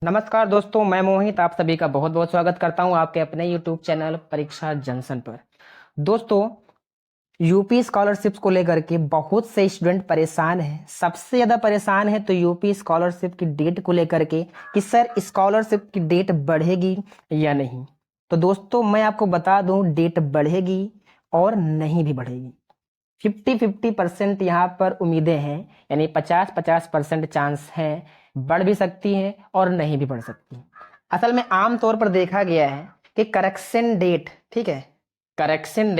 नमस्कार दोस्तों, मैं मोहित आप सभी का बहुत बहुत स्वागत करता हूं आपके अपने यूट्यूब चैनल परीक्षा जंक्शन पर। दोस्तों, यूपी स्कॉलरशिप्स को लेकर के बहुत से स्टूडेंट परेशान हैं। सबसे ज़्यादा परेशान है तो यूपी स्कॉलरशिप की डेट को लेकर के कि सर स्कॉलरशिप की डेट बढ़ेगी या नहीं। तो दोस्तों, मैं आपको बता दूं, डेट बढ़ेगी और नहीं भी बढ़ेगी। 50-50% यहाँ पर उम्मीदें हैं, यानी 50-50% चांस है। बढ़ भी सकती है और नहीं भी बढ़ सकती। असल में आम तौर पर देखा गया है कि करेक्शन डेट, ठीक है, करेक्शन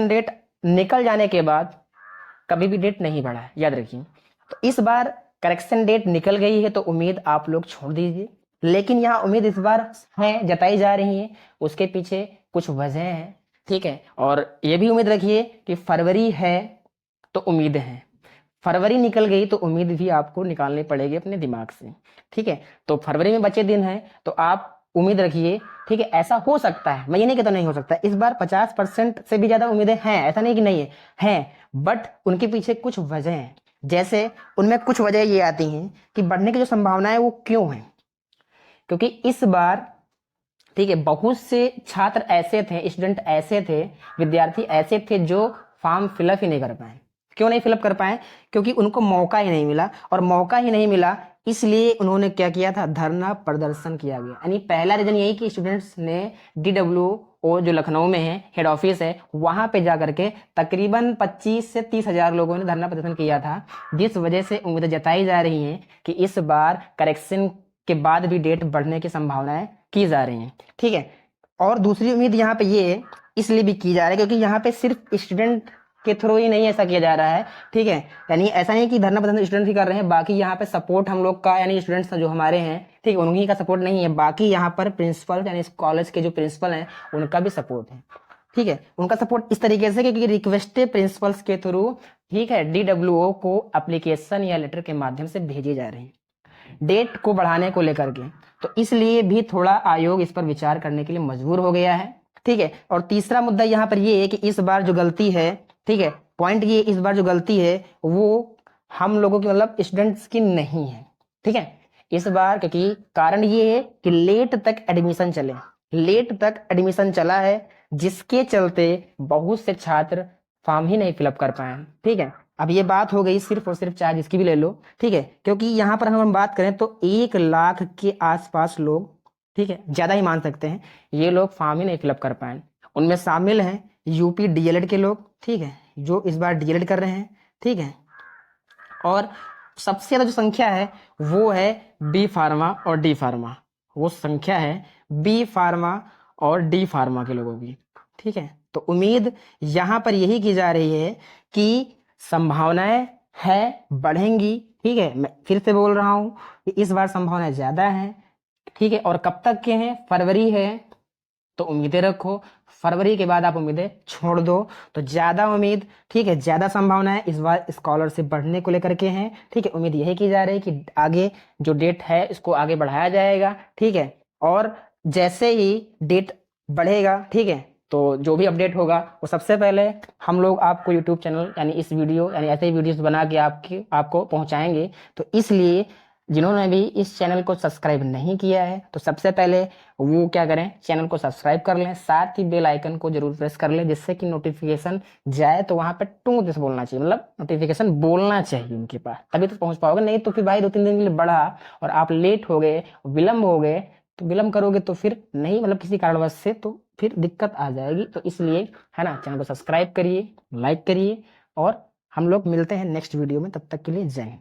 डेट निकल जाने के बाद कभी भी डेट नहीं बढ़ा है, याद रखिए। तो इस बार करेक्शन डेट निकल गई है तो उम्मीद आप लोग छोड़ दीजिए। लेकिन यहाँ उम्मीद इस बार है, जताई जा रही है, उसके पीछे कुछ वजह है, ठीक है। और ये भी उम्मीद रखिए कि फरवरी है तो उम्मीद है, फरवरी निकल गई तो उम्मीद भी आपको निकालनी पड़ेगी अपने दिमाग से, ठीक है। तो फरवरी में बचे दिन हैं तो आप उम्मीद रखिए, ठीक है। ऐसा हो सकता है, मैं ये नहीं कहता नहीं हो सकता। इस बार 50% से भी ज्यादा उम्मीदें हैं, ऐसा नहीं कि नहीं है, बट उनके पीछे कुछ वजह हैं। जैसे उनमें कुछ वजह ये आती हैं कि बढ़ने की जो संभावना है वो क्यों है, क्योंकि इस बार, ठीक है, बहुत से छात्र ऐसे थे, स्टूडेंट ऐसे थे, विद्यार्थी ऐसे थे जो फॉर्म फिलअप ही नहीं कर पाए। क्यों नहीं फिलअप कर पाए? क्योंकि उनको मौका ही नहीं मिला, और मौका ही नहीं मिला इसलिए उन्होंने क्या किया था, धरना प्रदर्शन किया गया। यानी पहला रीजन यही कि स्टूडेंट्स ने DWO जो लखनऊ में है, हेड ऑफिस है, वहां पे जाकर के तकरीबन 25 से 30 हजार लोगों ने धरना प्रदर्शन किया था, जिस वजह से उम्मीद जताई जा रही है कि इस बार करेक्शन के बाद भी डेट बढ़ने की संभावनाएं की जा रही हैं, ठीक है। और दूसरी उम्मीद यहाँ पे ये इसलिए भी की जा रही है क्योंकि यहाँ पे सिर्फ स्टूडेंट के थ्रू ही नहीं ऐसा किया जा रहा है, ठीक है। यानी ऐसा नहीं कि धरना प्रदर्शन स्टूडेंट ही कर रहे हैं, बाकी यहाँ पे सपोर्ट हम लोग का, यानी स्टूडेंट्स जो हमारे हैं, ठीक है, उन्हीं का सपोर्ट नहीं है, बाकी यहाँ पर प्रिंसिपल यानी कॉलेज के जो प्रिंसिपल हैं उनका भी सपोर्ट है, ठीक है। उनका सपोर्ट इस तरीके से क्योंकि रिक्वेस्टेड प्रिंसिपल्स के थ्रू, ठीक है, DWO को एप्लीकेशन या लेटर के माध्यम से भेजे जा रहे हैं डेट को बढ़ाने को लेकर के। तो इसलिए भी थोड़ा आयोग इस पर विचार करने के लिए मजबूर हो गया है, ठीक है। और तीसरा मुद्दा यहाँ पर ये है कि इस बार जो गलती है, ठीक है, पॉइंट ये, इस बार जो गलती है वो हम लोगों की, मतलब स्टूडेंट्स की नहीं है, ठीक है। इस बार क्योंकि कारण ये है कि लेट तक एडमिशन चला है, जिसके चलते बहुत से छात्र फॉर्म ही नहीं फिलअप कर पाए, ठीक है। अब ये बात हो गई सिर्फ और सिर्फ, चाहे जिसकी भी ले लो, ठीक है, क्योंकि यहाँ पर हम बात करें तो 1 लाख के आसपास लोग, ठीक है, ज्यादा ही मान सकते हैं, ये लोग फॉर्म ही नहीं फिलअप कर पाए। उनमें शामिल हैं यूपी DLED के लोग, ठीक है, जो इस बार DLED कर रहे हैं, ठीक है। और सबसे ज्यादा जो संख्या है वो है बी फार्मा और डी फार्मा, वो संख्या है बी फार्मा और डी फार्मा के लोगों की, ठीक है। तो उम्मीद यहां पर यही की जा रही है कि संभावनाएं है बढ़ेंगी, ठीक है। मैं फिर से बोल रहा हूं कि इस बार संभावनाएं ज्यादा है, ठीक है। और कब तक के हैं? फरवरी है तो उम्मीदें रखो, फरवरी के बाद आप उम्मीदें छोड़ दो। तो ज्यादा उम्मीद, ठीक है, ज्यादा संभावना है इस बार स्कॉलरशिप बढ़ने को लेकर के हैं, ठीक है। उम्मीद यही की जा रही है कि आगे जो डेट है इसको आगे बढ़ाया जाएगा, ठीक है। और जैसे ही डेट बढ़ेगा, ठीक है, तो जो भी अपडेट होगा वो सबसे पहले हम लोग आपको यूट्यूब चैनल यानी इस वीडियो यानी ऐसे ही वीडियोस बना के आपको पहुंचाएंगे। तो इसलिए जिन्होंने भी इस चैनल को सब्सक्राइब नहीं किया है तो सबसे पहले वो क्या करें, चैनल को सब्सक्राइब कर लें, साथ ही बेल आइकन को जरूर प्रेस कर लें, जिससे कि नोटिफिकेशन जाए तो वहां पे टूं से बोलना चाहिए, मतलब नोटिफिकेशन बोलना चाहिए उनके पास, तभी तो पहुंच पाओगे। नहीं तो फिर भाई 2-3 दिन के लिए बढ़ा और आप लेट हो गए, विलम्ब हो गए, तो विलम्ब करोगे तो फिर नहीं, मतलब किसी कारणवश से, तो फिर दिक्कत आ जाएगी। तो इसलिए, है ना, चैनल को सब्सक्राइब करिए, लाइक करिए, और हम लोग मिलते हैं नेक्स्ट वीडियो में। तब तक के लिए जय हिंद।